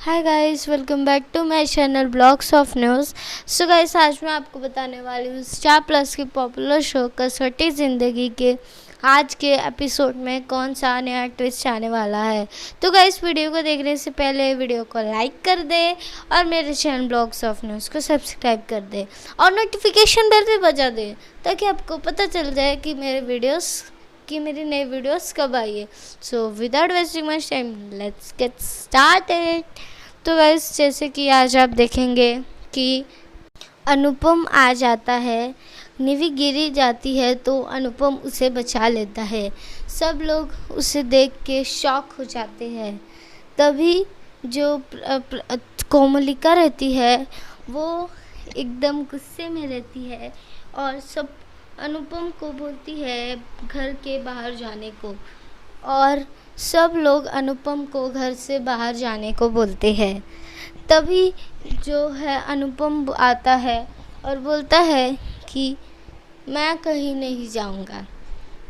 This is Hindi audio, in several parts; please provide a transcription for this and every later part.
Hi guys, welcome back to my channel blogs of news. So guys, आज मैं आपको बताने वाली हूँ स्टार प्लस की पॉपुलर शो कसौटी ज़िंदगी के आज के एपिसोड में कौन सा नया ट्विस्ट आने वाला है। तो गाइस, वीडियो को देखने से पहले वीडियो को लाइक कर दे और मेरे चैनल ब्लॉग्स ऑफ न्यूज़ को सब्सक्राइब कर दे और नोटिफिकेशन बेल भी बजा दे ताकि आपको पता चल जाए कि मेरी नई वीडियोस कब आई है। So without wasting much time, let's get started. तो गाइस, जैसे कि आज आप देखेंगे कि अनुपम आ जाता है, निवी गिरी जाती है तो अनुपम उसे बचा लेता है। सब लोग उसे देख के शॉक हो जाते हैं। तभी जो कोमलिका रहती है वो एकदम गुस्से में रहती है और सब अनुपम को बोलती है घर के बाहर जाने को, और सब लोग अनुपम को घर से बाहर जाने को बोलते हैं। तभी जो है अनुपम आता है और बोलता है कि मैं कहीं नहीं जाऊंगा।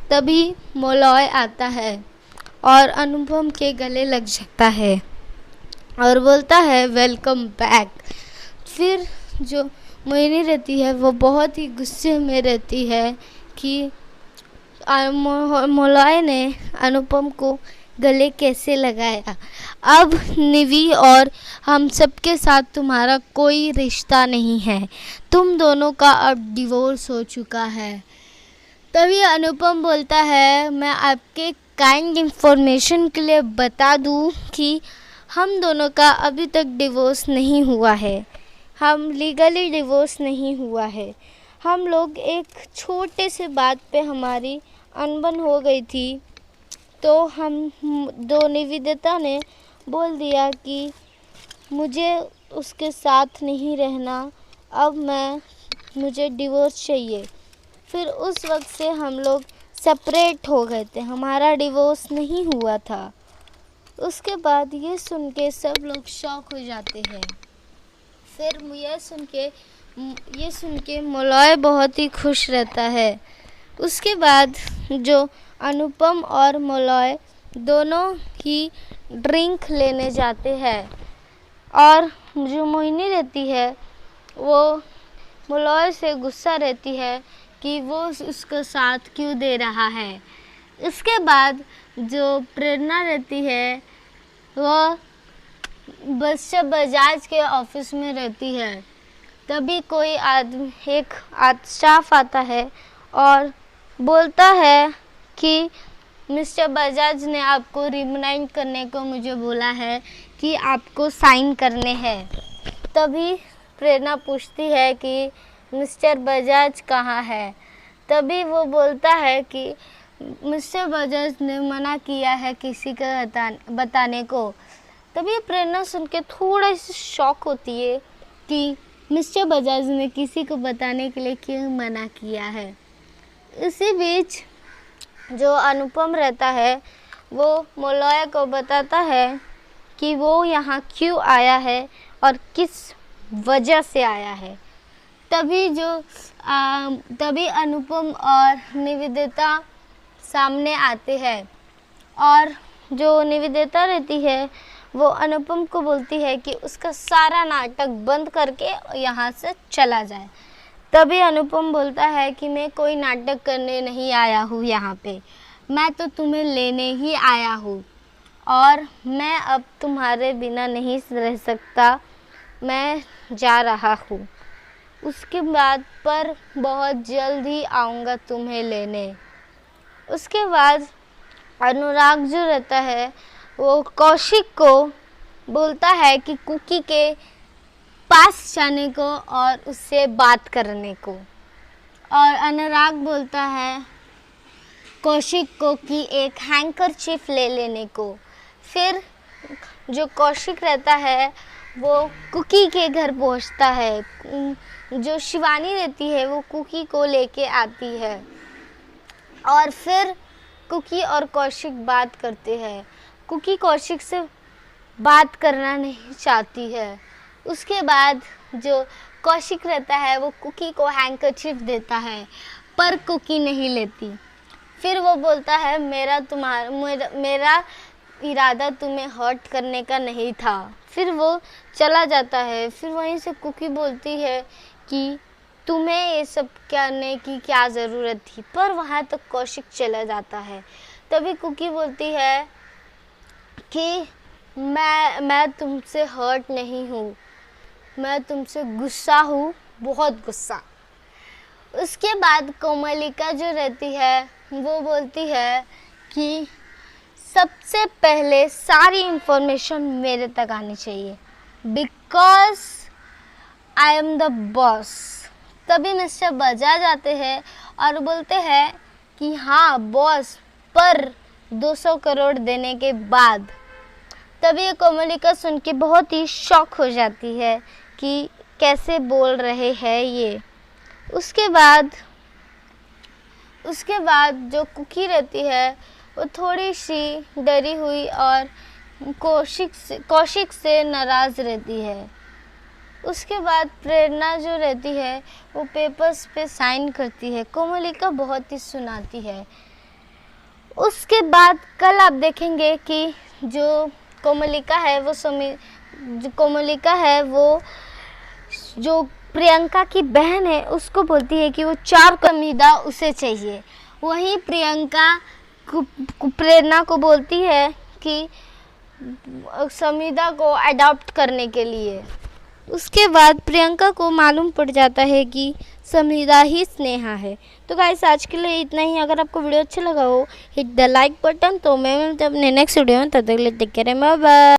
तभी मोलॉय आता है और अनुपम के गले लग जाता है और बोलता है वेलकम बैक। फिर जो मोहिनी रहती है वो बहुत ही गुस्से में रहती है कि मोलॉय ने अनुपम को गले कैसे लगाया। अब निवी और हम सबके साथ तुम्हारा कोई रिश्ता नहीं है, तुम दोनों का अब डिवोर्स हो चुका है। तभी अनुपम बोलता है मैं आपके काइंड इंफॉर्मेशन के लिए बता दूं कि हम दोनों का अभी तक डिवोर्स नहीं हुआ है, हम लीगली डिवोर्स नहीं हुआ है। हम लोग एक छोटे से बात पे हमारी अनबन हो गई थी, तो हम दो निवेदिता ने बोल दिया कि मुझे उसके साथ नहीं रहना, अब मुझे डिवोर्स चाहिए। फिर उस वक्त से हम लोग सेपरेट हो गए थे, हमारा डिवोर्स नहीं हुआ था। उसके बाद ये सुन के सब लोग शॉक हो जाते हैं। फिर ये सुन के मोलॉय बहुत ही खुश रहता है। उसके बाद जो अनुपम और मोलॉय दोनों ही ड्रिंक लेने जाते हैं और जो मोहिनी रहती है वो मोलॉय से गुस्सा रहती है कि वो उसका साथ क्यों दे रहा है। इसके बाद जो प्रेरणा रहती है वो बजाज के ऑफिस में रहती है। तभी कोई एक स्टाफ आता है और बोलता है कि मिस्टर बजाज ने आपको रिमाइंड करने को मुझे बोला है कि आपको साइन करने हैं। तभी प्रेरणा पूछती है कि मिस्टर बजाज कहाँ है। तभी वो बोलता है कि मिस्टर बजाज ने मना किया है किसी का बताने को। तभी प्रेरणा सुन के थोड़ा सी शॉक होती है कि मिस्टर बजाज ने किसी को बताने के लिए क्यों मना किया है। इसी बीच जो अनुपम रहता है वो मोलॉय को बताता है कि वो यहाँ क्यों आया है और किस वजह से आया है। तभी अनुपम और निवेदिता सामने आते हैं और जो निवेदिता रहती है वो अनुपम को बोलती है कि उसका सारा नाटक बंद करके यहाँ से चला जाए। तभी अनुपम बोलता है कि मैं कोई नाटक करने नहीं आया हूँ यहाँ पे, मैं तो तुम्हें लेने ही आया हूँ और मैं अब तुम्हारे बिना नहीं रह सकता, मैं जा रहा हूँ। उसके बाद पर बहुत जल्द ही आऊँगा तुम्हें लेने। उसके बाद अनुराग जो रहता है वो कौशिक को बोलता है कि कुकी के पास जाने को और उससे बात करने को, और अनुराग बोलता है कौशिक को कि एक हैंकरचीफ ले लेने को। फिर जो कौशिक रहता है वो कुकी के घर पहुंचता है। जो शिवानी रहती है वो कुकी को लेके आती है और फिर कुकी और कौशिक बात करते हैं। कुकी कौशिक से बात करना नहीं चाहती है। उसके बाद जो कौशिक रहता है वो कुकी को हैंकरचीफ देता है पर कुकी नहीं लेती। फिर वो बोलता है मेरा इरादा तुम्हें हर्ट करने का नहीं था। फिर वो चला जाता है। फिर वहीं से कुकी बोलती है कि तुम्हें ये सब करने की क्या ज़रूरत थी, पर वहाँ तक कौशिक चला जाता है। तभी कुकी बोलती है कि मैं तुमसे हर्ट नहीं हूँ, मैं तुमसे गुस्सा हूँ, बहुत गुस्सा। उसके बाद कोमलिका जो रहती है वो बोलती है कि सबसे पहले सारी इन्फॉर्मेशन मेरे तक आनी चाहिए, because I am the boss. तभी मिस्टर बजाज आते हैं और बोलते हैं कि हाँ बॉस, पर 200 करोड़ देने के बाद। तभी ये कोमलिका सुन के बहुत ही शॉक हो जाती है कि कैसे बोल रहे हैं ये। उसके बाद जो कुकी रहती है वो थोड़ी सी डरी हुई और कौशिक से नाराज़ रहती है। उसके बाद प्रेरणा जो रहती है वो पेपर्स पे साइन करती है, कोमलिका बहुत ही सुनाती है। उसके बाद कल आप देखेंगे कि जो कोमलिका है जो प्रियंका की बहन है उसको बोलती है कि वो 4 कमीदा उसे चाहिए। वहीं प्रियंका प्रेरणा को बोलती है कि समीदा को अडॉप्ट करने के लिए। उसके बाद प्रियंका को मालूम पड़ जाता है कि समीदा ही स्नेहा है। तो गाइस आज के लिए इतना ही। अगर आपको वीडियो अच्छा लगा हो हिट द लाइक बटन। तो मैं मिलते अपने नेक्स्ट वीडियो में, तब तक के लिए टेक केयर, बाय बाय।